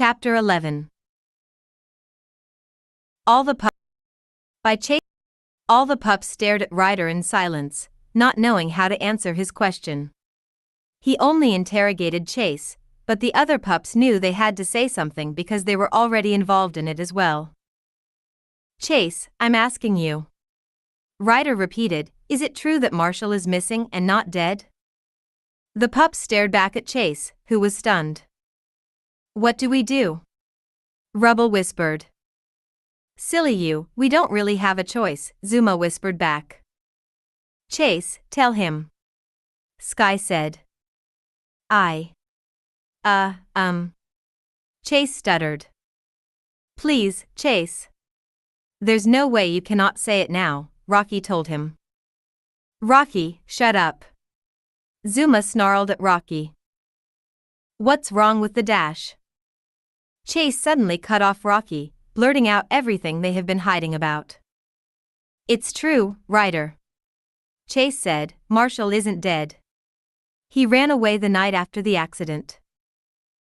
Chapter 11. All the Pups. By Chase. All the pups stared at Ryder in silence, not knowing how to answer his question. He only interrogated Chase, but the other pups knew they had to say something because they were already involved in it as well. Chase, I'm asking you. Ryder repeated, is it true that Marshall is missing and not dead? The pups stared back at Chase, who was stunned. What do we do? Rubble whispered. Silly you, we don't really have a choice, Zuma whispered back. Chase, tell him. Skye said. Chase stuttered. Please, Chase. There's no way you cannot say it now, Rocky told him. Rocky, shut up. Zuma snarled at Rocky. What's wrong with the dash? Chase suddenly cut off Rocky, blurting out everything they have been hiding about. It's true, Ryder. Chase said, Marshall isn't dead. He ran away the night after the accident.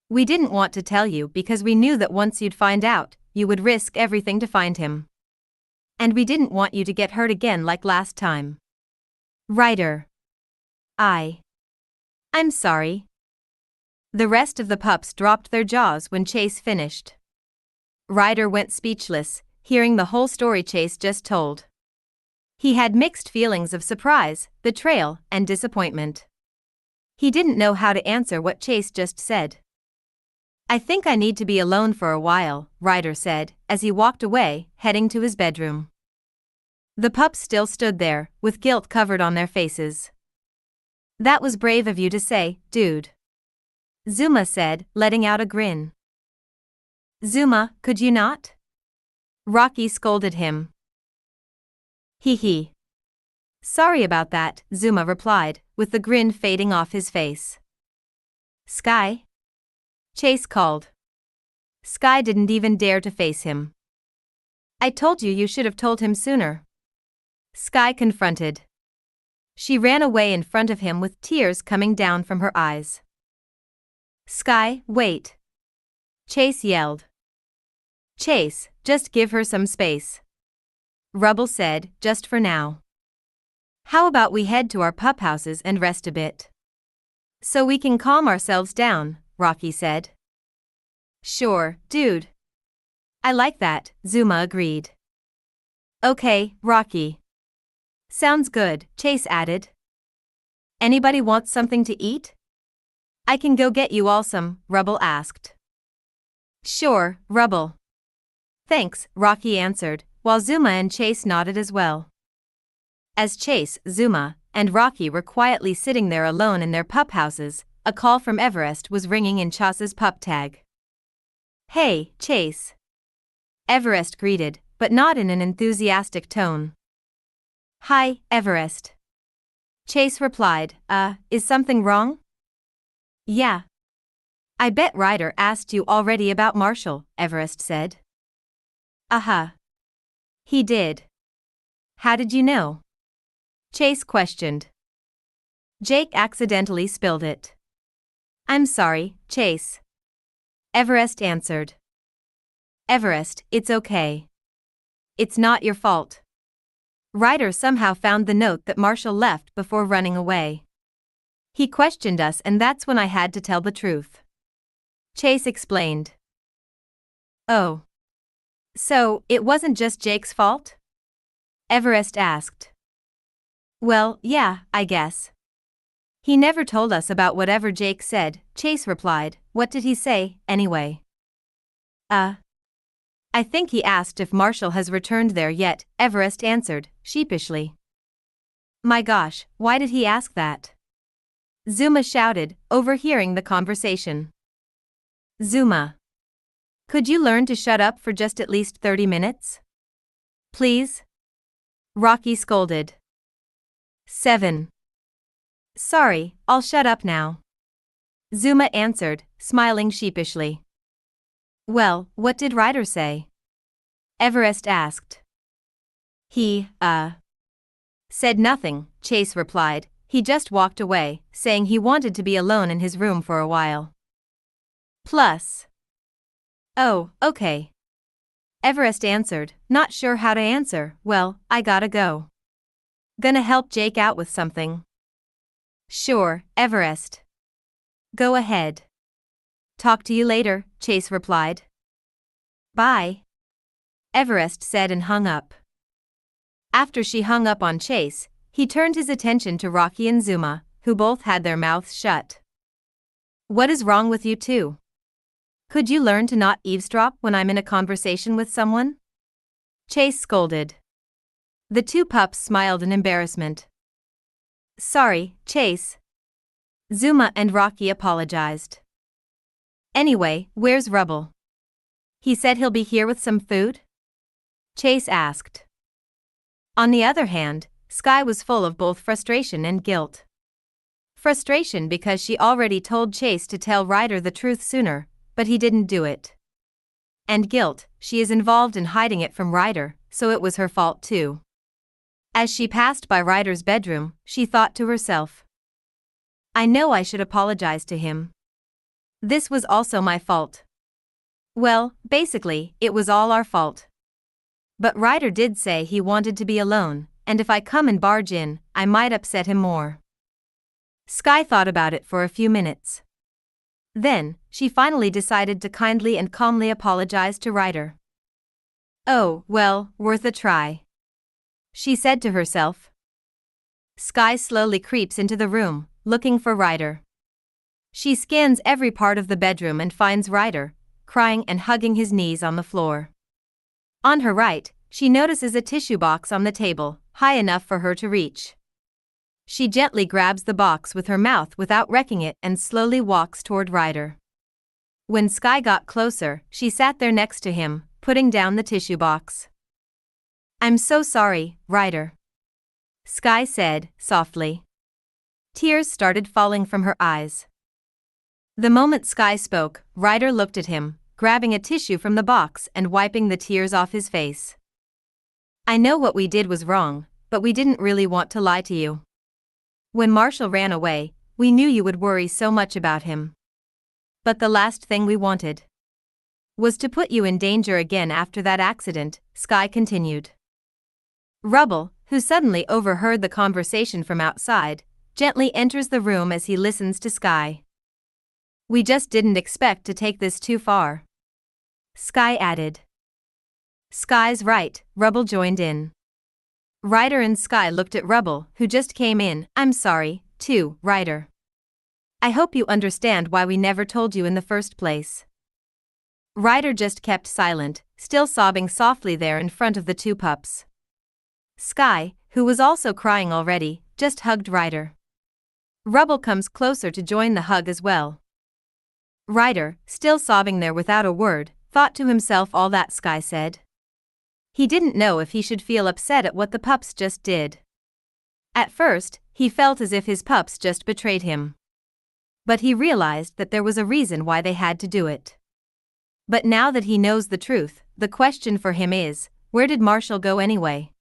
We didn't want to tell you because we knew that once you'd find out, you would risk everything to find him. And we didn't want you to get hurt again like last time. Ryder. I'm sorry. The rest of the pups dropped their jaws when Chase finished. Ryder went speechless, hearing the whole story Chase just told. He had mixed feelings of surprise, betrayal, and disappointment. He didn't know how to answer what Chase just said. I think I need to be alone for a while, Ryder said, as he walked away, heading to his bedroom. The pups still stood there, with guilt covered on their faces. That was brave of you to say, dude. Zuma said, letting out a grin. Zuma, could you not? Rocky scolded him. Hee. Sorry about that, Zuma replied, with the grin fading off his face. Skye? Chase called. Skye didn't even dare to face him. I told you should have told him sooner. Skye confronted. She ran away in front of him with tears coming down from her eyes. Skye, wait. Chase yelled. Chase, just give her some space. Rubble said, just for now. How about we head to our pup houses and rest a bit? So we can calm ourselves down, Rocky said. Sure, dude. I like that, Zuma agreed. Okay, Rocky. Sounds good, Chase added. Anybody want something to eat? I can go get you all some, Rubble asked. Sure, Rubble. Thanks, Rocky answered, while Zuma and Chase nodded as well. As Chase, Zuma, and Rocky were quietly sitting there alone in their pup houses, a call from Everest was ringing in Chase's pup tag. Hey, Chase. Everest greeted, but not in an enthusiastic tone. Hi, Everest. Chase replied, is something wrong? Yeah. I bet Ryder asked you already about Marshall, Everest said. He did. How did you know? Chase questioned. Jake accidentally spilled it. I'm sorry, Chase. Everest answered. Everest, it's okay. It's not your fault. Ryder somehow found the note that Marshall left before running away. He questioned us and that's when I had to tell the truth. Chase explained. Oh. So, it wasn't just Jake's fault? Everest asked. Well, yeah, I guess. He never told us about whatever Jake said, Chase replied. What did he say, anyway? I think he asked if Marshall has returned there yet, Everest answered, sheepishly. My gosh, why did he ask that? Zuma shouted, overhearing the conversation. Zuma. Could you learn to shut up for just at least 30 minutes? Please? Rocky scolded. 7. Sorry, I'll shut up now. Zuma answered, smiling sheepishly. Well, what did Ryder say? Everest asked. He, said nothing, Chase replied. He just walked away, saying he wanted to be alone in his room for a while. Plus. Oh, okay. Everest answered, not sure how to answer. Well, I gotta go. Gonna help Jake out with something. Sure, Everest. Go ahead. Talk to you later, Chase replied. Bye. Everest said and hung up. After she hung up on Chase, he turned his attention to Rocky and Zuma, who both had their mouths shut. What is wrong with you two? Could you learn to not eavesdrop when I'm in a conversation with someone? Chase scolded. The two pups smiled in embarrassment. Sorry, Chase. Zuma and Rocky apologized. Anyway, where's Rubble? He said he'll be here with some food? Chase asked. On the other hand, Skye was full of both frustration and guilt. Frustration because she already told Chase to tell Ryder the truth sooner, but he didn't do it. And guilt, she is involved in hiding it from Ryder, so it was her fault too. As she passed by Ryder's bedroom, she thought to herself, I know I should apologize to him. This was also my fault. Well, basically, it was all our fault. But Ryder did say he wanted to be alone, and if I come and barge in, I might upset him more. Skye thought about it for a few minutes. Then, she finally decided to kindly and calmly apologize to Ryder. Oh, well, worth a try, she said to herself. Skye slowly creeps into the room, looking for Ryder. She scans every part of the bedroom and finds Ryder, crying and hugging his knees on the floor. On her right, she notices a tissue box on the table, high enough for her to reach. She gently grabs the box with her mouth without wrecking it and slowly walks toward Ryder. When Skye got closer, she sat there next to him, putting down the tissue box. I'm so sorry, Ryder, Skye said, softly. Tears started falling from her eyes. The moment Skye spoke, Ryder looked at him, grabbing a tissue from the box and wiping the tears off his face. I know what we did was wrong, but we didn't really want to lie to you. When Marshall ran away, we knew you would worry so much about him. But the last thing we wanted was to put you in danger again after that accident, Skye continued. Rubble, who suddenly overheard the conversation from outside, gently enters the room as he listens to Skye. We just didn't expect to take this too far, Skye added. Skye's right, Rubble joined in. Ryder and Skye looked at Rubble, who just came in. I'm sorry, too, Ryder. I hope you understand why we never told you in the first place. Ryder just kept silent, still sobbing softly there in front of the two pups. Skye, who was also crying already, just hugged Ryder. Rubble comes closer to join the hug as well. Ryder, still sobbing there without a word, thought to himself all that Skye said. He didn't know if he should feel upset at what the pups just did. At first, he felt as if his pups just betrayed him. But he realized that there was a reason why they had to do it. But now that he knows the truth, the question for him is, where did Marshall go anyway?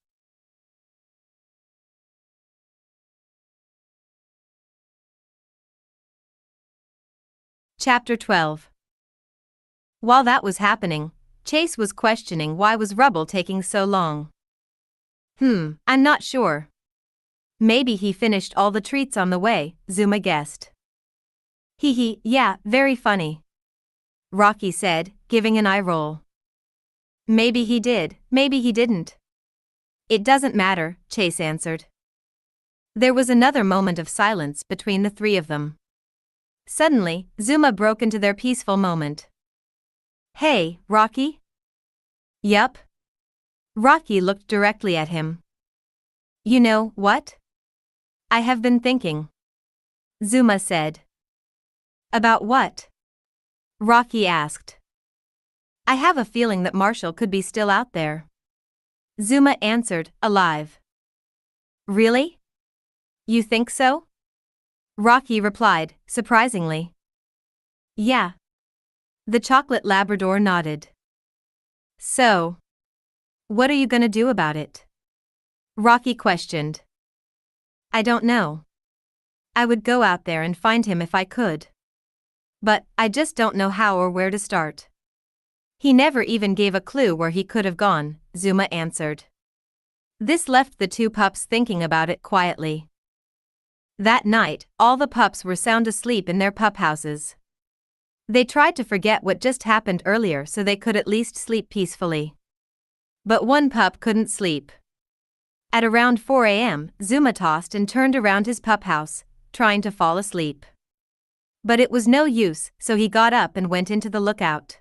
Chapter 12. While that was happening, Chase was questioning why was Rubble taking so long. I'm not sure. Maybe he finished all the treats on the way, Zuma guessed. Hee, yeah, very funny, Rocky said, giving an eye roll. Maybe he did, maybe he didn't. It doesn't matter, Chase answered. There was another moment of silence between the three of them. Suddenly, Zuma broke into their peaceful moment. Hey, Rocky? Yup. Rocky looked directly at him. You know what? I have been thinking, Zuma said. About what? Rocky asked. I have a feeling that Marshall could be still out there, Zuma answered, alive. Really? You think so? Rocky replied, surprisingly. Yeah. The chocolate Labrador nodded. So, what are you gonna do about it? Rocky questioned. I don't know. I would go out there and find him if I could. But, I just don't know how or where to start. He never even gave a clue where he could have gone, Zuma answered. This left the two pups thinking about it quietly. That night, all the pups were sound asleep in their pup houses. They tried to forget what just happened earlier so they could at least sleep peacefully. But one pup couldn't sleep. At around 4 a.m., Zuma tossed and turned around his pup house, trying to fall asleep. But it was no use, so he got up and went into the lookout.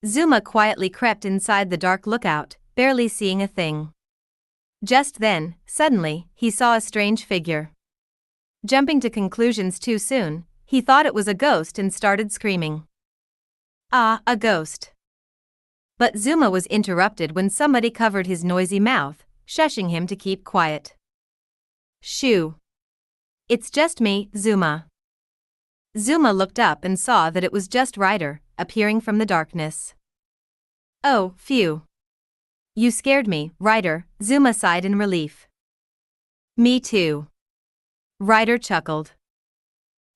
Zuma quietly crept inside the dark lookout, barely seeing a thing. Just then, suddenly, he saw a strange figure. Jumping to conclusions too soon, he thought it was a ghost and started screaming. Ah, a ghost. But Zuma was interrupted when somebody covered his noisy mouth, shushing him to keep quiet. Shoo. It's just me, Zuma. Zuma looked up and saw that it was just Ryder, appearing from the darkness. Oh, phew. You scared me, Ryder, Zuma sighed in relief. Me too. Ryder chuckled.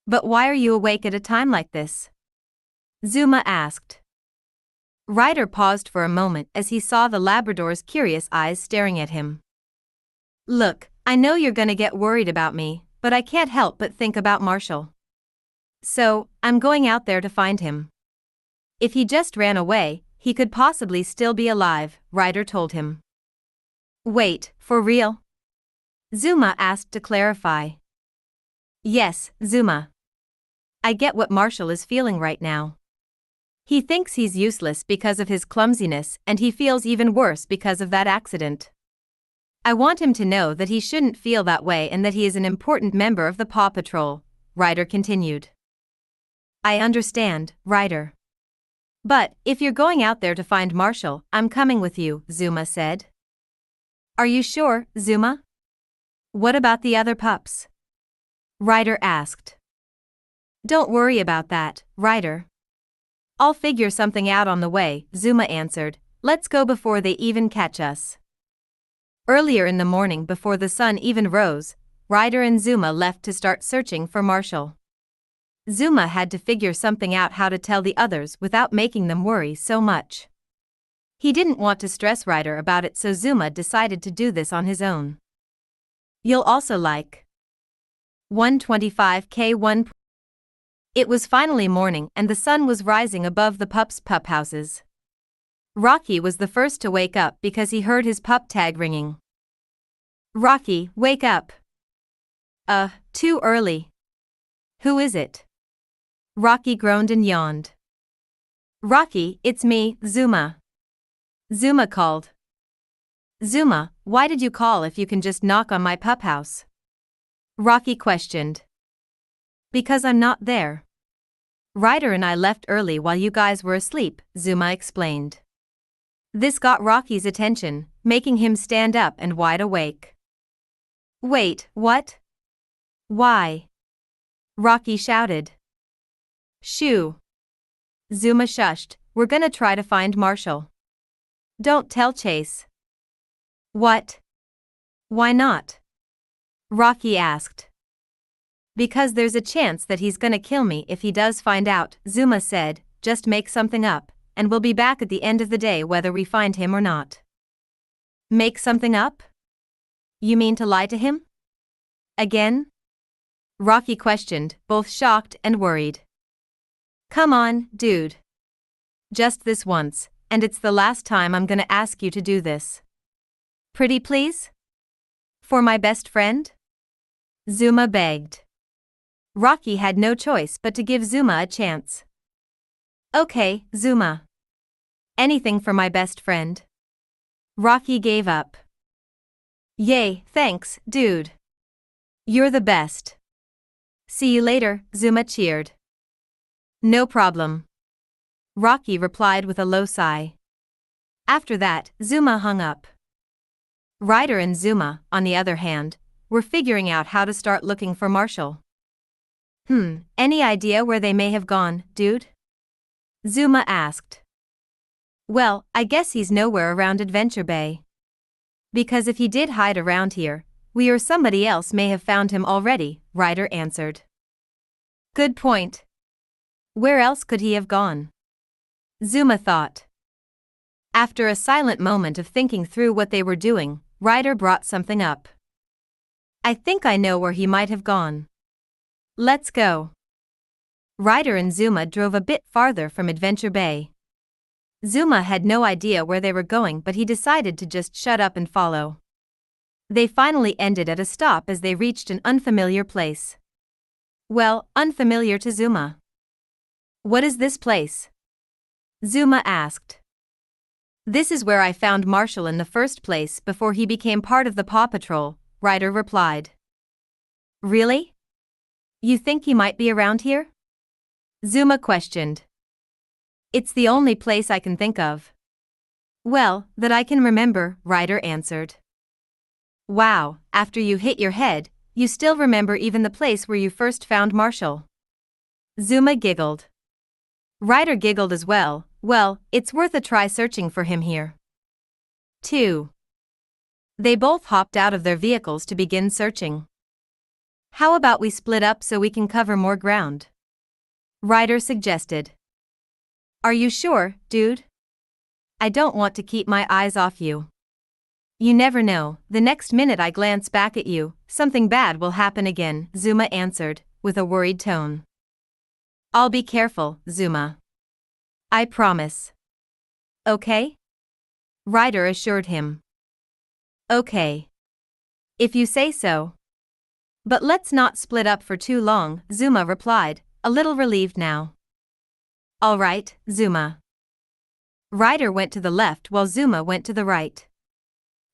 But why are you awake at a time like this? Zuma asked. Ryder paused for a moment as he saw the Labrador's curious eyes staring at him. Look, I know you're gonna get worried about me, but I can't help but think about Marshall. So, I'm going out there to find him. If he just ran away, he could possibly still be alive, Ryder told him. Wait, for real? Zuma asked to clarify. Yes, Zuma. I get what Marshall is feeling right now. He thinks he's useless because of his clumsiness and he feels even worse because of that accident. I want him to know that he shouldn't feel that way and that he is an important member of the Paw Patrol, Ryder continued. I understand, Ryder. But, if you're going out there to find Marshall, I'm coming with you, Zuma said. Are you sure, Zuma? What about the other pups? Ryder asked. Don't worry about that, Ryder. I'll figure something out on the way, Zuma answered. Let's go before they even catch us. Earlier in the morning before the sun even rose, Ryder and Zuma left to start searching for Marshall. Zuma had to figure something out how to tell the others without making them worry so much. He didn't want to stress Ryder about it, so Zuma decided to do this on his own. You'll also like 125K1. It was finally morning and the sun was rising above the pups' pup houses. Rocky was the first to wake up because he heard his pup tag ringing. Rocky, wake up. Too early. Who is it? Rocky groaned and yawned. Rocky, it's me, Zuma. Zuma called. Zuma, why did you call if you can just knock on my pup house? Rocky questioned. Because I'm not there. Ryder and I left early while you guys were asleep, Zuma explained. This got Rocky's attention, making him stand up and wide awake. Wait, what? Why? Rocky shouted. Shoo. Zuma shushed, we're gonna try to find Marshall. Don't tell Chase. What? Why not? Rocky asked. Because there's a chance that he's gonna kill me if he does find out, Zuma said, just make something up, and we'll be back at the end of the day whether we find him or not. Make something up? You mean to lie to him? Again? Rocky questioned, both shocked and worried. Come on, dude. Just this once, and it's the last time I'm gonna ask you to do this. Pretty please? For my best friend? Zuma begged. Rocky had no choice but to give Zuma a chance. Okay, Zuma. Anything for my best friend. Rocky gave up. Yay, thanks, dude. You're the best. See you later, Zuma cheered. No problem. Rocky replied with a low sigh. After that, Zuma hung up. Ryder and Zuma, on the other hand, were figuring out how to start looking for Marshall. Any idea where they may have gone, dude? Zuma asked. Well, I guess he's nowhere around Adventure Bay. Because if he did hide around here, we or somebody else may have found him already, Ryder answered. Good point. Where else could he have gone? Zuma thought. After a silent moment of thinking through what they were doing, Ryder brought something up. I think I know where he might have gone. Let's go. Ryder and Zuma drove a bit farther from Adventure Bay. Zuma had no idea where they were going, but he decided to just shut up and follow. They finally ended at a stop as they reached an unfamiliar place. Well, unfamiliar to Zuma. What is this place? Zuma asked. This is where I found Marshall in the first place before he became part of the Paw Patrol, Ryder replied. Really? You think he might be around here? Zuma questioned. It's the only place I can think of. Well, that I can remember, Ryder answered. Wow, after you hit your head, you still remember even the place where you first found Marshall. Zuma giggled. Ryder giggled as well. Well, it's worth a try searching for him here. 2. They both hopped out of their vehicles to begin searching. How about we split up so we can cover more ground? Ryder suggested. Are you sure, dude? I don't want to keep my eyes off you. You never know, the next minute I glance back at you, something bad will happen again, Zuma answered, with a worried tone. I'll be careful, Zuma. I promise. Okay? Ryder assured him. Okay. If you say so. But let's not split up for too long, Zuma replied, a little relieved now. All right, Zuma. Ryder went to the left while Zuma went to the right.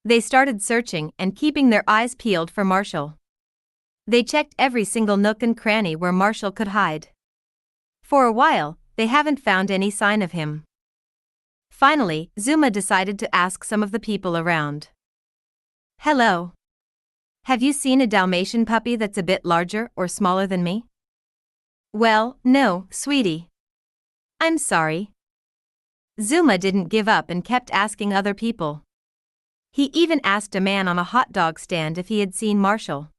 They started searching and keeping their eyes peeled for Marshall. They checked every single nook and cranny where Marshall could hide. For a while, they haven't found any sign of him. Finally, Zuma decided to ask some of the people around. Hello. Have you seen a Dalmatian puppy that's a bit larger or smaller than me? Well, no, sweetie. I'm sorry. Zuma didn't give up and kept asking other people. He even asked a man on a hot dog stand if he had seen Marshall.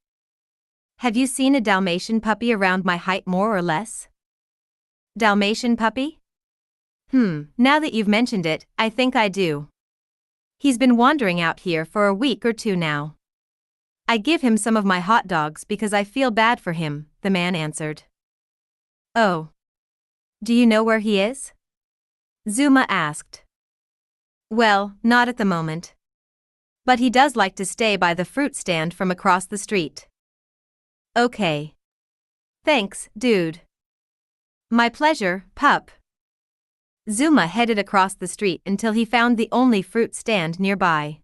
Have you seen a Dalmatian puppy around my height more or less? Dalmatian puppy? Now that you've mentioned it, I think I do. He's been wandering out here for a week or two now. I give him some of my hot dogs because I feel bad for him, the man answered. Oh. Do you know where he is? Zuma asked. Well, not at the moment. But he does like to stay by the fruit stand from across the street. Okay. Thanks, dude. My pleasure, pup. Zuma headed across the street until he found the only fruit stand nearby.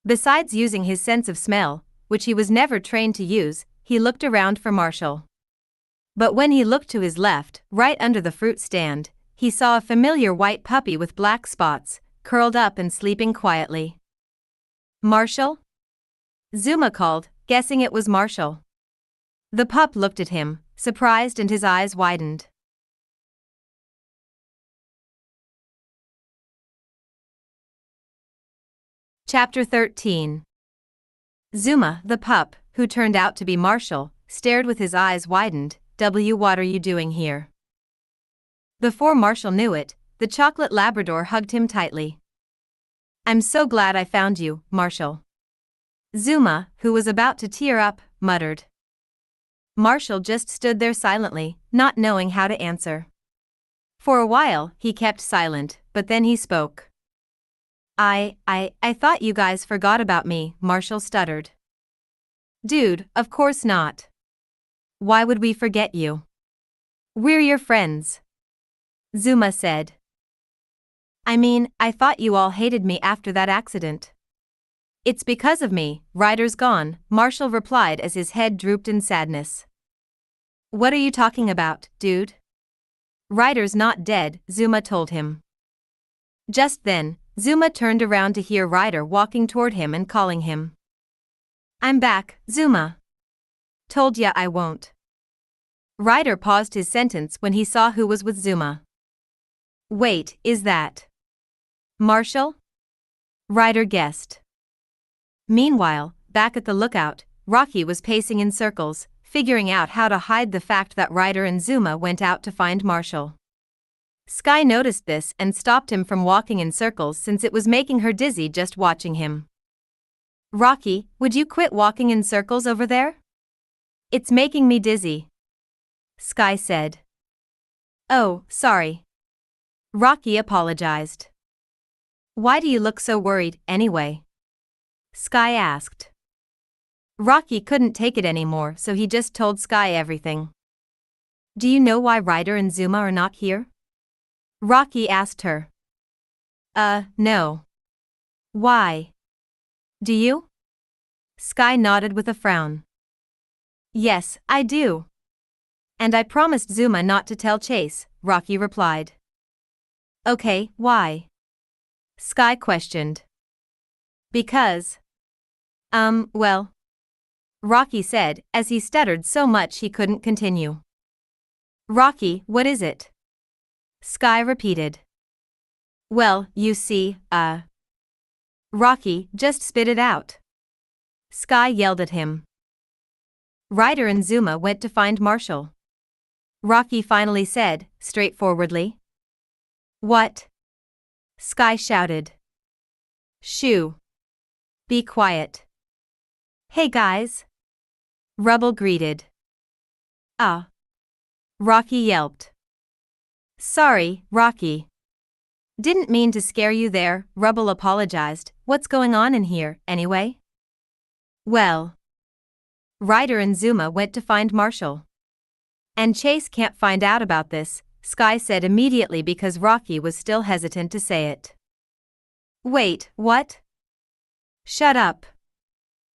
Besides using his sense of smell, which he was never trained to use, he looked around for Marshall. But when he looked to his left, right under the fruit stand, he saw a familiar white puppy with black spots, curled up and sleeping quietly. Marshall? Zuma called, guessing it was Marshall. The pup looked at him, surprised, and his eyes widened. Chapter 13. Zuma, the pup, who turned out to be Marshall, stared with his eyes widened. What are you doing here? Before Marshall knew it, the chocolate Labrador hugged him tightly. I'm so glad I found you, Marshall. Zuma, who was about to tear up, muttered. Marshall just stood there silently, not knowing how to answer. For a while, he kept silent, but then he spoke. I thought you guys forgot about me, Marshall stuttered. Dude, of course not. Why would we forget you? We're your friends. Zuma said. I mean, I thought you all hated me after that accident. It's because of me, Ryder's gone, Marshall replied as his head drooped in sadness. What are you talking about, dude? Ryder's not dead, Zuma told him. Just then, Zuma turned around to hear Ryder walking toward him and calling him. I'm back, Zuma. Told ya I won't. Ryder paused his sentence when he saw who was with Zuma. Wait, is that Marshall? Ryder guessed. Meanwhile, back at the lookout, Rocky was pacing in circles, figuring out how to hide the fact that Ryder and Zuma went out to find Marshall. Skye noticed this and stopped him from walking in circles since it was making her dizzy just watching him. Rocky, would you quit walking in circles over there? It's making me dizzy, Skye said. Oh, sorry. Rocky apologized. Why do you look so worried, anyway? Skye asked. Rocky couldn't take it anymore, so he just told Skye everything. Do you know why Ryder and Zuma are not here? Rocky asked her. No. Why? Do you? Skye nodded with a frown. Yes, I do. And I promised Zuma not to tell Chase, Rocky replied. Okay, why? Skye questioned. Because. Well. Rocky said, as he stuttered so much he couldn't continue. Rocky, what is it? Skye repeated. Well, you see, Rocky, just spit it out. Skye yelled at him. Ryder and Zuma went to find Marshall. Rocky finally said, straightforwardly. What? Skye shouted. Shoo. Be quiet. Hey guys. Rubble greeted. Rocky yelped. Sorry, Rocky. Didn't mean to scare you there, Rubble apologized. What's going on in here, anyway? Well. Ryder and Zuma went to find Marshall. And Chase can't find out about this, Skye said immediately because Rocky was still hesitant to say it. Wait, what? Shut up.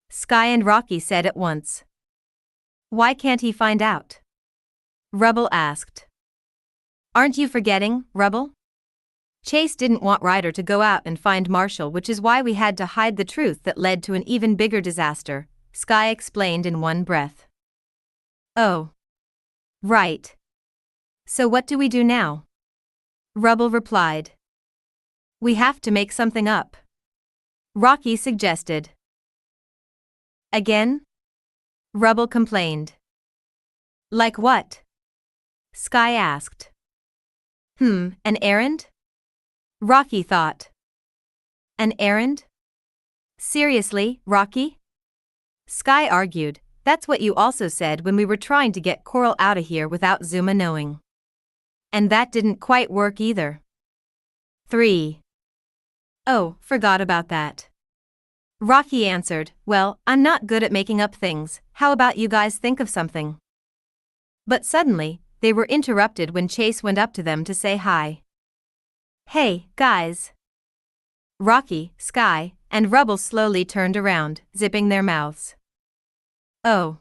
Skye and Rocky said at once. Why can't he find out? Rubble asked. Aren't you forgetting, Rubble? Chase didn't want Ryder to go out and find Marshall, which is why we had to hide the truth that led to an even bigger disaster, Skye explained in one breath. Oh. Right. So what do we do now? Rubble replied. We have to make something up. Rocky suggested. Again? Rubble complained. Like what? Skye asked. An errand? Rocky thought. An errand? Seriously, Rocky? Skye argued, that's what you also said when we were trying to get Coral out of here without Zuma knowing. And that didn't quite work either. 3. Oh, forgot about that. Rocky answered, well, I'm not good at making up things, how about you guys think of something? But suddenly, they were interrupted when Chase went up to them to say hi. Hey, guys. Rocky, Skye, and Rubble slowly turned around, zipping their mouths. Oh.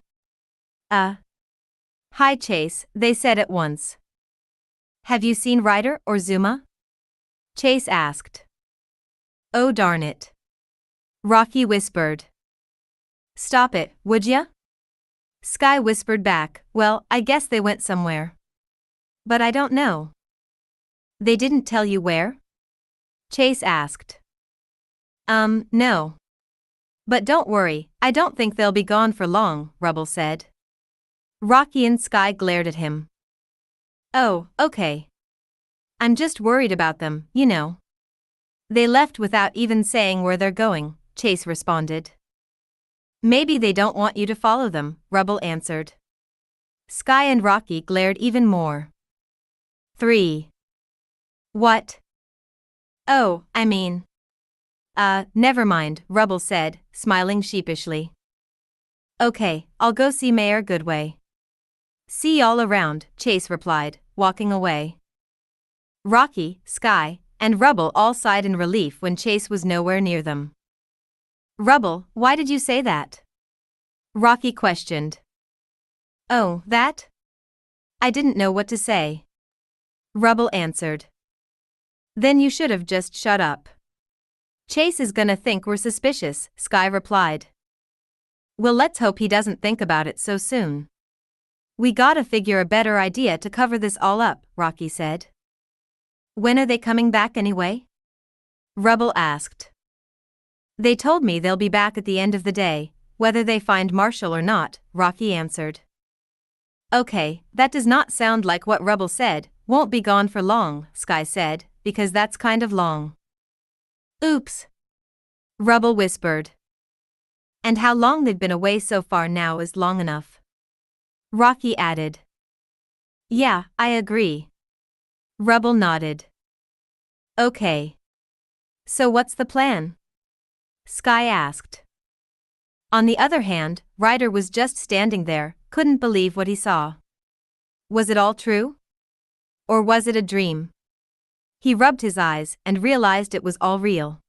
Hi Chase, they said at once. Have you seen Ryder or Zuma? Chase asked. Oh darn it. Rocky whispered. Stop it, would ya? Skye whispered back, well, I guess they went somewhere. But I don't know. They didn't tell you where? Chase asked. No. But don't worry, I don't think they'll be gone for long, Rubble said. Rocky and Skye glared at him. Oh, okay. I'm just worried about them, you know. They left without even saying where they're going, Chase responded. Maybe they don't want you to follow them, Rubble answered. Skye and Rocky glared even more. 3. What? Oh, I mean. Never mind, Rubble said, smiling sheepishly. Okay, I'll go see Mayor Goodway. See y'all around, Chase replied, walking away. Rocky, Skye, and Rubble all sighed in relief when Chase was nowhere near them. Rubble, why did you say that? Rocky questioned. Oh, that? I didn't know what to say. Rubble answered. Then you should have just shut up. Chase is gonna think we're suspicious, Skye replied. Well, let's hope he doesn't think about it so soon. We gotta figure a better idea to cover this all up, Rocky said. When are they coming back anyway? Rubble asked. They told me they'll be back at the end of the day, whether they find Marshall or not, Rocky answered. Okay, that does not sound like what Rubble said. Won't be gone for long, Skye said, because that's kind of long. Oops. Rubble whispered. And how long they'd been away so far now is long enough. Rocky added. Yeah, I agree. Rubble nodded. Okay. So what's the plan? Skye asked. On the other hand, Ryder was just standing there, couldn't believe what he saw. Was it all true? Or was it a dream? He rubbed his eyes and realized it was all real.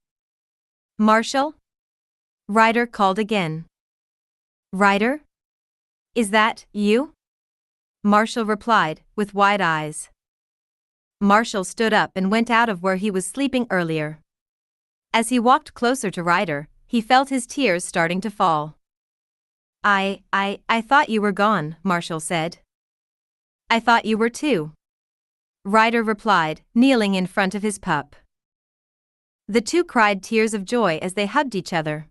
Marshall? Ryder called again. Ryder? Is that you? Marshall replied, with wide eyes. Marshall stood up and went out of where he was sleeping earlier. As he walked closer to Ryder, he felt his tears starting to fall. I thought you were gone, Marshall said. I thought you were too. Ryder replied, kneeling in front of his pup. The two cried tears of joy as they hugged each other.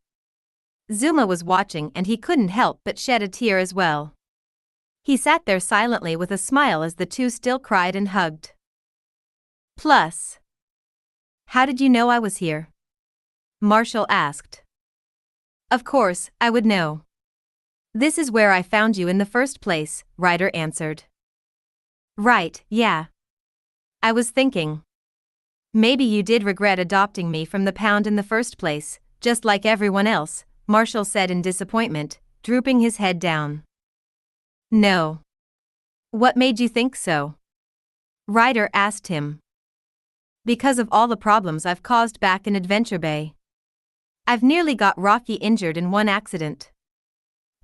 Zuma was watching and he couldn't help but shed a tear as well. He sat there silently with a smile as the two still cried and hugged. Plus. How did you know I was here? Marshall asked. Of course, I would know. This is where I found you in the first place, Ryder answered. Right, yeah. I was thinking. Maybe you did regret adopting me from the pound in the first place, just like everyone else, Marshall said in disappointment, drooping his head down. No. What made you think so? Ryder asked him. Because of all the problems I've caused back in Adventure Bay. I've nearly got Rocky injured in one accident.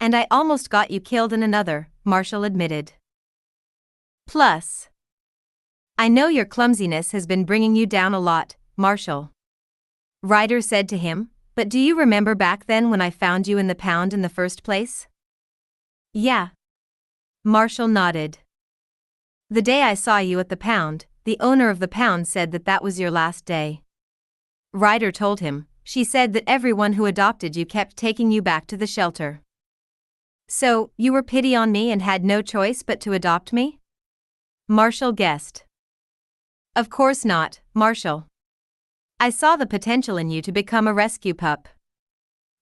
And I almost got you killed in another, Marshall admitted. Plus. I know your clumsiness has been bringing you down a lot, Marshall. Ryder said to him, but do you remember back then when I found you in the pound in the first place? Yeah. Marshall nodded. The day I saw you at the pound, the owner of the pound said that that was your last day. Ryder told him, she said that everyone who adopted you kept taking you back to the shelter. So, you were pity on me and had no choice but to adopt me? Marshall guessed. Of course not, Marshall. I saw the potential in you to become a rescue pup.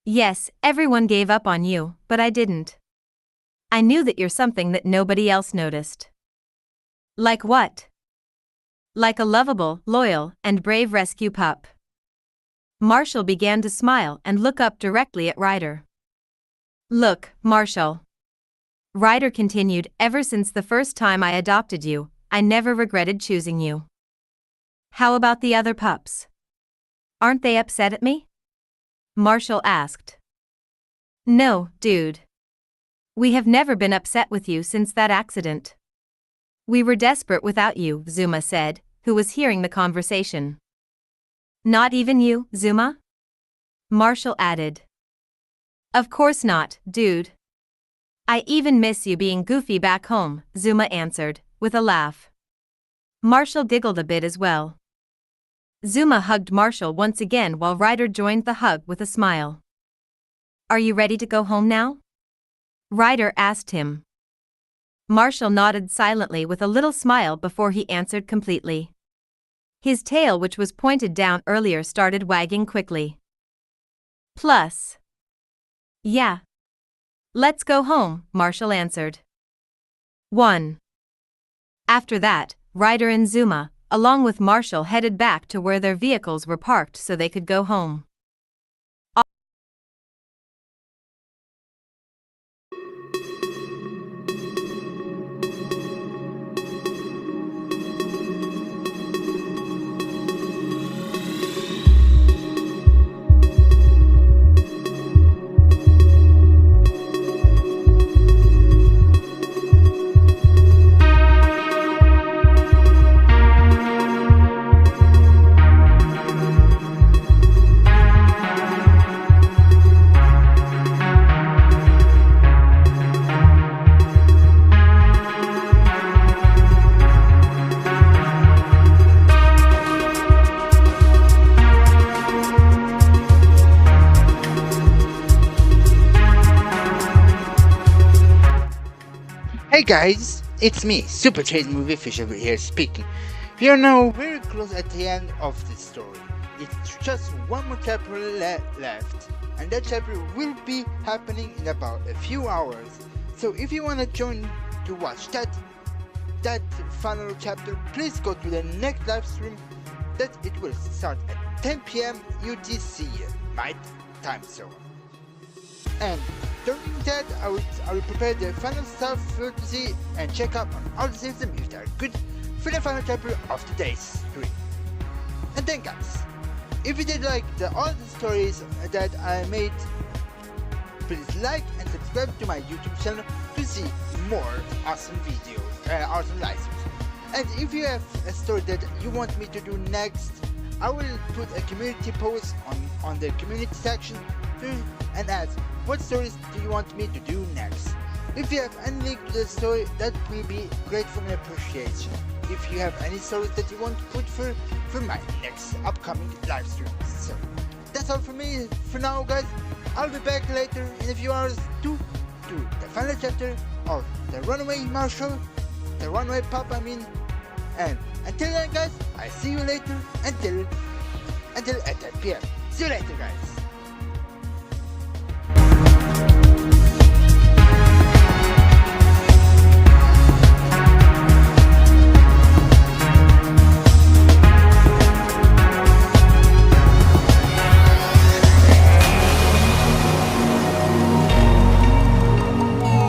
Yes, everyone gave up on you, but I didn't. I knew that you're something that nobody else noticed. Like what? Like a lovable, loyal, and brave rescue pup. Marshall began to smile and look up directly at Ryder. Look, Marshall. Ryder continued, ever since the first time I adopted you, I never regretted choosing you. How about the other pups? Aren't they upset at me? Marshall asked. No, dude. We have never been upset with you since that accident. We were desperate without you, Zuma said, who was hearing the conversation. Not even you, Zuma? Marshall added. Of course not, dude. I even miss you being goofy back home, Zuma answered, with a laugh. Marshall giggled a bit as well. Zuma hugged Marshall once again while Ryder joined the hug with a smile. Are you ready to go home now? Ryder asked him. Marshall nodded silently with a little smile before he answered completely. His tail, which was pointed down earlier, started wagging quickly. Plus. Yeah. Let's go home, Marshall answered. 1. After that, Ryder and Zuma, along with Marshall, headed back to where their vehicles were parked so they could go home. Hey guys, It's me, Super Chase Movie Fish over here speaking. We are now very close at the end of this story. It's just one more chapter left, and that chapter will be happening in about a few hours. So if you want to join to watch that final chapter, please go to the next live stream that it will start at 10 PM UTC, my time zone. And during that, I will prepare the final stuff for to see and check out on all the systems if they are good for the final chapter of today's stream. And then guys, if you did like all the stories that I made, please like and subscribe to my YouTube channel to see more awesome videos, awesome live streams. And if you have a story that you want me to do next, I will put a community post on the community section and ask what stories do you want me to do next. If you have any link to the story, that will be great for my appreciation. If you have any stories that you want to put for my next upcoming live streams. So that's all for me for now guys. I'll be back later in a few hours to do the final chapter of the Runaway Marshal, the Runaway Pup I mean. And until then guys, I see you later until at 10 PM. See you later guys.